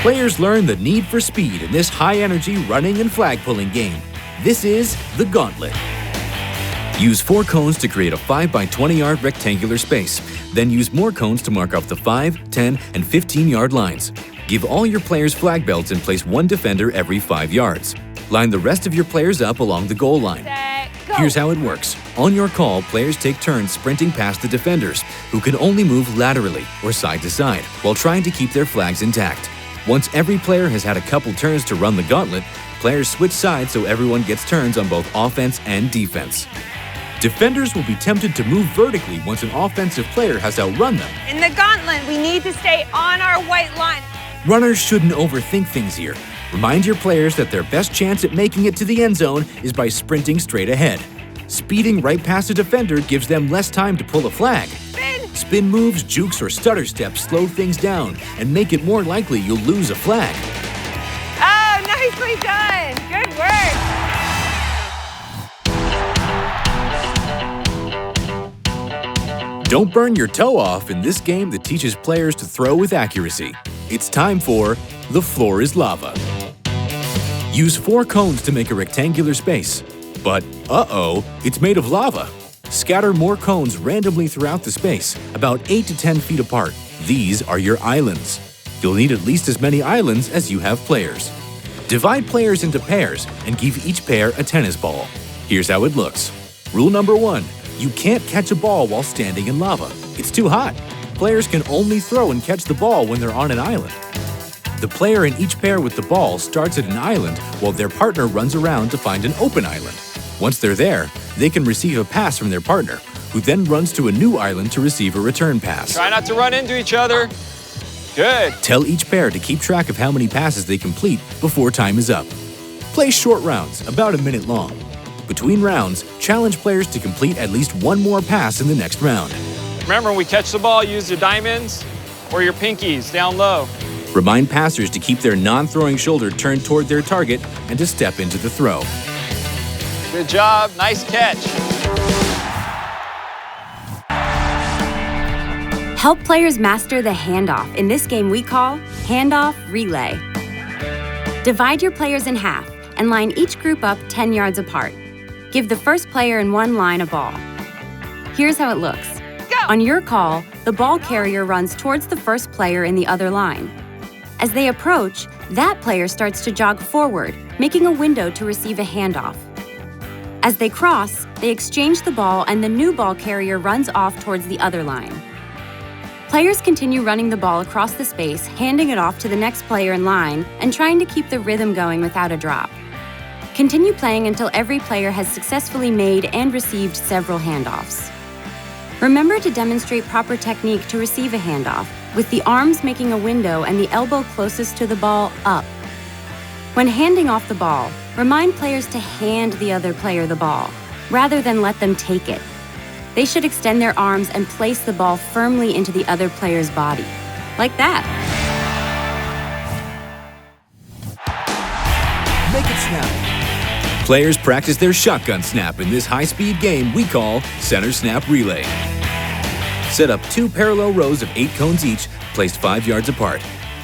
Players learn the need for speed in this high-energy running and flag-pulling game. This is the Gauntlet. Use 4 cones to create a 5-by-20-yard rectangular space. Then use more cones to mark off the 5, 10, and 15-yard lines. Give all your players flag belts and place 1 defender every 5 yards. Line the rest of your players up along the goal line. Here's how it works. On your call, players take turns sprinting past the defenders, who can only move laterally or side to side while trying to keep their flags intact. Once every player has had a couple turns to run the gauntlet, players switch sides so everyone gets turns on both offense and defense. Defenders will be tempted to move vertically once an offensive player has outrun them. In the gauntlet, we need to stay on our white line. Runners shouldn't overthink things here. Remind your players that their best chance at making it to the end zone is by sprinting straight ahead. Speeding right past a defender gives them less time to pull a flag. Spin moves, jukes, or stutter steps slow things down and make it more likely you'll lose a flag. Oh, nicely done. Good work. Don't burn your toe off in this game that teaches players to throw with accuracy. It's time for The Floor is Lava. Use 4 cones to make a rectangular space. But, it's made of lava. Scatter more cones randomly throughout the space, about 8 to 10 feet apart. These are your islands. You'll need at least as many islands as you have players. Divide players into pairs and give each pair a tennis ball. Here's how it looks. Rule number 1. You can't catch a ball while standing in lava. It's too hot. Players can only throw and catch the ball when they're on an island. The player in each pair with the ball starts at an island while their partner runs around to find an open island. Once they're there, they can receive a pass from their partner, who then runs to a new island to receive a return pass. Try not to run into each other. Good. Tell each pair to keep track of how many passes they complete before time is up. Play short rounds, about a minute long. Between rounds, challenge players to complete at least 1 more pass in the next round. Remember, when we catch the ball, use your diamonds or your pinkies down low. Remind passers to keep their non-throwing shoulder turned toward their target and to step into the throw. Good job. Nice catch. Help players master the handoff in this game we call Handoff Relay. Divide your players in half and line each group up 10 yards apart. Give the first player in one line a ball. Here's how it looks. Go. On your call, the ball carrier runs towards the first player in the other line. As they approach, that player starts to jog forward, making a window to receive a handoff. As they cross, they exchange the ball and the new ball carrier runs off towards the other line. Players continue running the ball across the space, handing it off to the next player in line and trying to keep the rhythm going without a drop. Continue playing until every player has successfully made and received several handoffs. Remember to demonstrate proper technique to receive a handoff, with the arms making a window and the elbow closest to the ball up. When handing off the ball, remind players to hand the other player the ball, rather than let them take it. They should extend their arms and place the ball firmly into the other player's body, like that. Make it snap. Players practice their shotgun snap in this high-speed game we call Center Snap Relay. Set up 2 parallel rows of 8 cones each, placed 5 yards apart.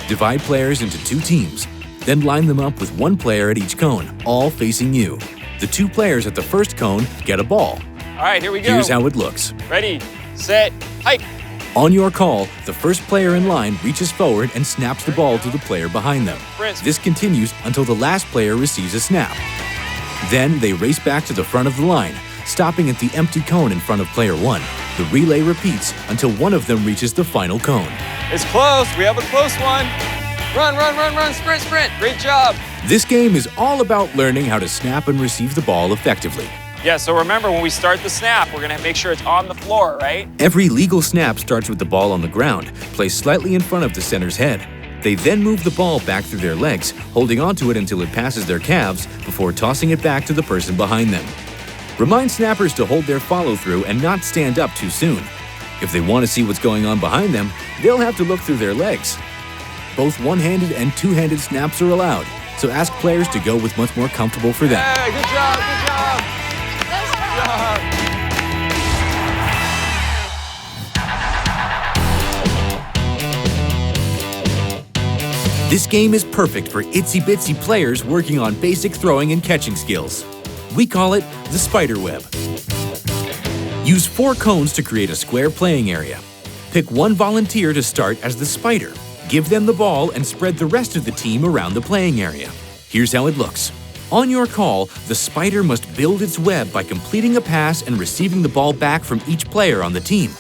Divide players into 2 teams. Then line them up with 1 player at each cone, all facing you. The 2 players at the first cone get a ball. All right, here we go. Here's how it looks. Ready, set, hike. On your call, the first player in line reaches forward and snaps the ball to the player behind them. This continues until the last player receives a snap. Then they race back to the front of the line, stopping at the empty cone in front of player 1. The relay repeats until one of them reaches the final cone. It's close. We have a close one. Run, run, run, run, sprint, sprint. Great job. This game is all about learning how to snap and receive the ball effectively. Yeah, so remember, when we start the snap, we're going to make sure it's on the floor, right? Every legal snap starts with the ball on the ground, placed slightly in front of the center's head. They then move the ball back through their legs, holding onto it until it passes their calves before tossing it back to the person behind them. Remind snappers to hold their follow-through and not stand up too soon. If they want to see what's going on behind them, they'll have to look through their legs. Both one-handed and two-handed snaps are allowed, so ask players to go with what's more comfortable for them. Hey, good job, good job. Good job. This game is perfect for itsy-bitsy players working on basic throwing and catching skills. We call it the Spiderweb. Use 4 cones to create a square playing area. Pick one volunteer to start as the spider. Give them the ball and spread the rest of the team around the playing area. Here's how it looks. On your call, the spider must build its web by completing a pass and receiving the ball back from each player on the team.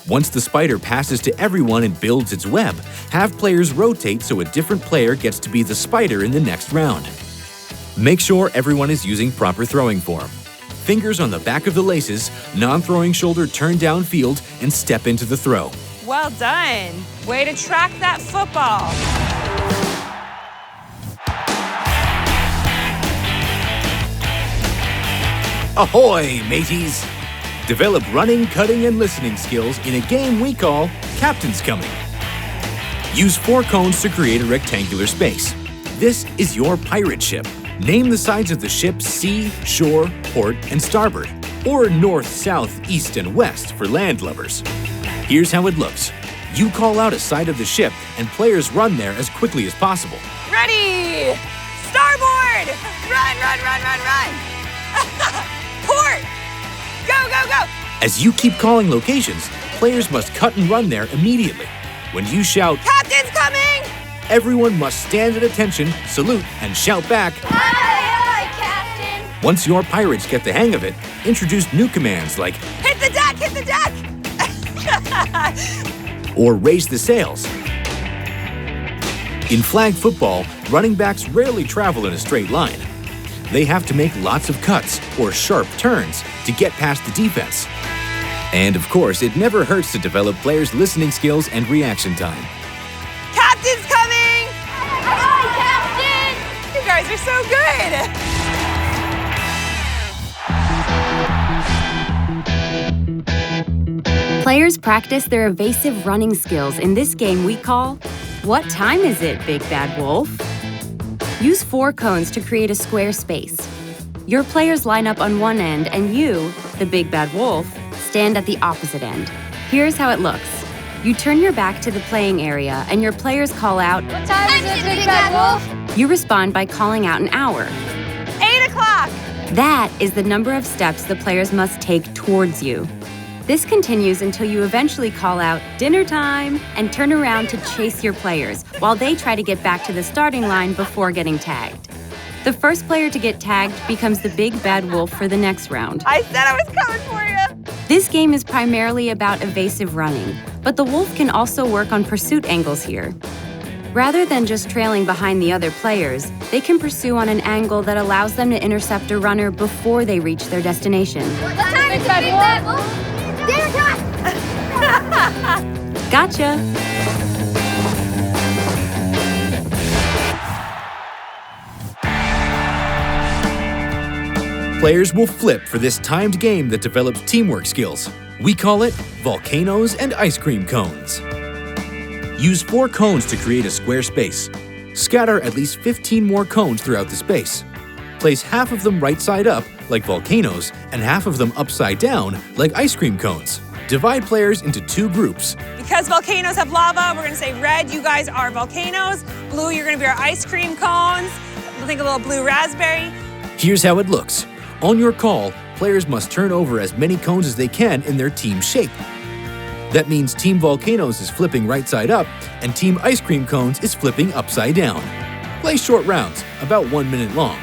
Once the spider passes to everyone and builds its web, have players rotate so a different player gets to be the spider in the next round. Make sure everyone is using proper throwing form. Fingers on the back of the laces, non-throwing shoulder turned downfield, and step into the throw. Well done. Way to track that football. Ahoy, mateys! Develop running, cutting, and listening skills in a game we call Captain's Coming. Use 4 cones to create a rectangular space. This is your pirate ship. Name the sides of the ship sea, shore, port, and starboard, or north, south, east, and west for land lovers. Here's how it looks. You call out a side of the ship, and players run there as quickly as possible. Ready! Starboard! Run, run, run, run, run! Port! Go, go, go! As you keep calling locations, players must cut and run there immediately. When you shout, Captain's coming! Everyone must stand at attention, salute, and shout back, Aye, aye, Captain! Once your pirates get the hang of it, introduce new commands like Hit the deck, hit the deck! or raise the sails. In flag football, running backs rarely travel in a straight line. They have to make lots of cuts or sharp turns to get past the defense. And of course, it never hurts to develop players' listening skills and reaction time. Captain's coming! Aye, Captain! You guys are so good! Players practice their evasive running skills in this game we call What Time Is It, Big Bad Wolf? Use 4 cones to create a square space. Your players line up on one end and you, the Big Bad Wolf, stand at the opposite end. Here's how it looks. You turn your back to the playing area and your players call out, What time is it, Big Bad Wolf? You respond by calling out an hour. 8 o'clock! That is the number of steps the players must take towards you. This continues until you eventually call out dinner time and turn around to chase your players while they try to get back to the starting line before getting tagged. The first player to get tagged becomes the Big Bad Wolf for the next round. I said I was coming for you! This game is primarily about evasive running, but the wolf can also work on pursuit angles here. Rather than just trailing behind the other players, they can pursue on an angle that allows them to intercept a runner before they reach their destination. What time is it, Big Bad Wolf? Dinner time! Gotcha! Players will flip for this timed game that develops teamwork skills. We call it Volcanoes and Ice Cream Cones. Use 4 cones to create a square space. Scatter at least 15 more cones throughout the space. Place half of them right side up, like volcanoes, and half of them upside down, like ice cream cones. Divide players into 2 groups. Because volcanoes have lava, we're gonna say red, you guys are volcanoes. Blue, you're gonna be our ice cream cones. We'll think a little blue raspberry. Here's how it looks. On your call, players must turn over as many cones as they can in their team shape. That means Team Volcanoes is flipping right side up, and Team Ice Cream Cones is flipping upside down. Play short rounds, about 1 minute long.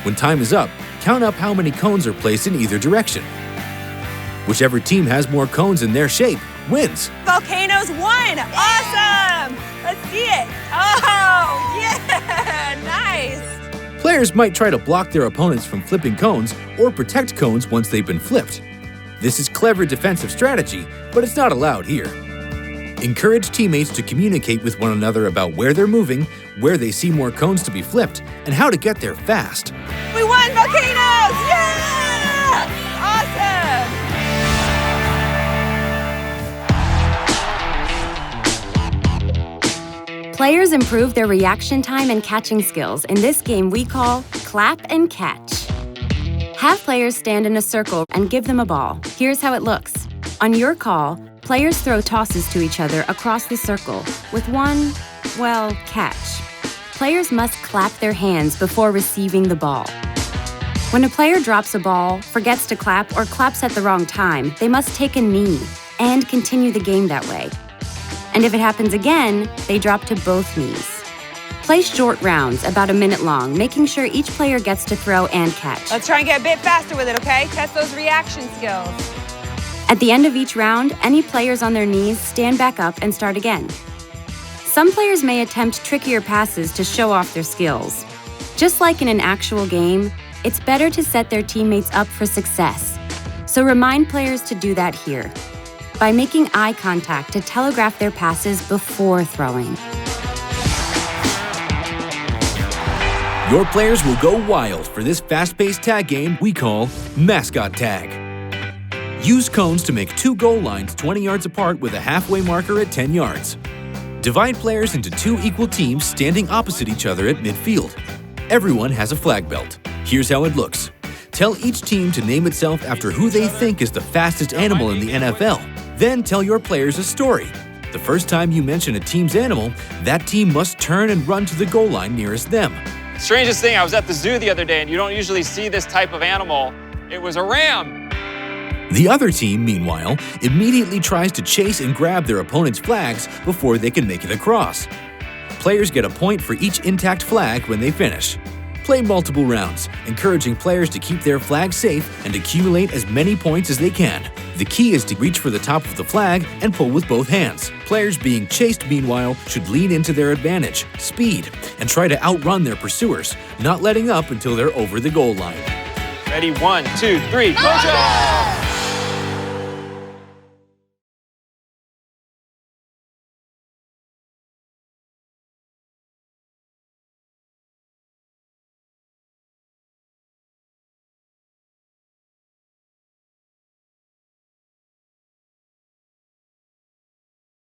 When time is up, count up how many cones are placed in either direction. Whichever team has more cones in their shape wins. Volcanoes won! Awesome! Let's see it. Oh, yeah! Nice! Players might try to block their opponents from flipping cones or protect cones once they've been flipped. This is clever defensive strategy, but it's not allowed here. Encourage teammates to communicate with one another about where they're moving, where they see more cones to be flipped, and how to get there fast. We won volcanoes! Yeah! Awesome! Players improve their reaction time and catching skills in this game we call Clap and Catch. Have players stand in a circle and give them a ball. Here's how it looks. On your call, players throw tosses to each other across the circle with one, catch. players must clap their hands before receiving the ball. When a player drops a ball, forgets to clap, or claps at the wrong time, they must take a knee and continue the game that way. And if it happens again, they drop to both knees. Play short rounds, about a minute long, making sure each player gets to throw and catch. Let's try and get a bit faster with it, okay? Test those reaction skills. At the end of each round, any players on their knees stand back up and start again. Some players may attempt trickier passes to show off their skills. Just like in an actual game, it's better to set their teammates up for success. So remind players to do that here, by making eye contact to telegraph their passes before throwing. Your players will go wild for this fast-paced tag game we call Mascot Tag. Use cones to make 2 goal lines 20 yards apart with a halfway marker at 10 yards. Divide players into 2 equal teams standing opposite each other at midfield. Everyone has a flag belt. Here's how it looks. Tell each team to name itself after who they think is the fastest animal in the NFL. Then tell your players a story. The first time you mention a team's animal, that team must turn and run to the goal line nearest them. Strangest thing, I was at the zoo the other day, and you don't usually see this type of animal. It was a ram. The other team, meanwhile, immediately tries to chase and grab their opponent's flags before they can make it across. Players get a point for each intact flag when they finish. Play multiple rounds, encouraging players to keep their flag safe and accumulate as many points as they can. The key is to reach for the top of the flag and pull with both hands. Players being chased, meanwhile, should lean into their advantage, speed, and try to outrun their pursuers, not letting up until they're over the goal line. Ready, 1, 2, 3, MOJO!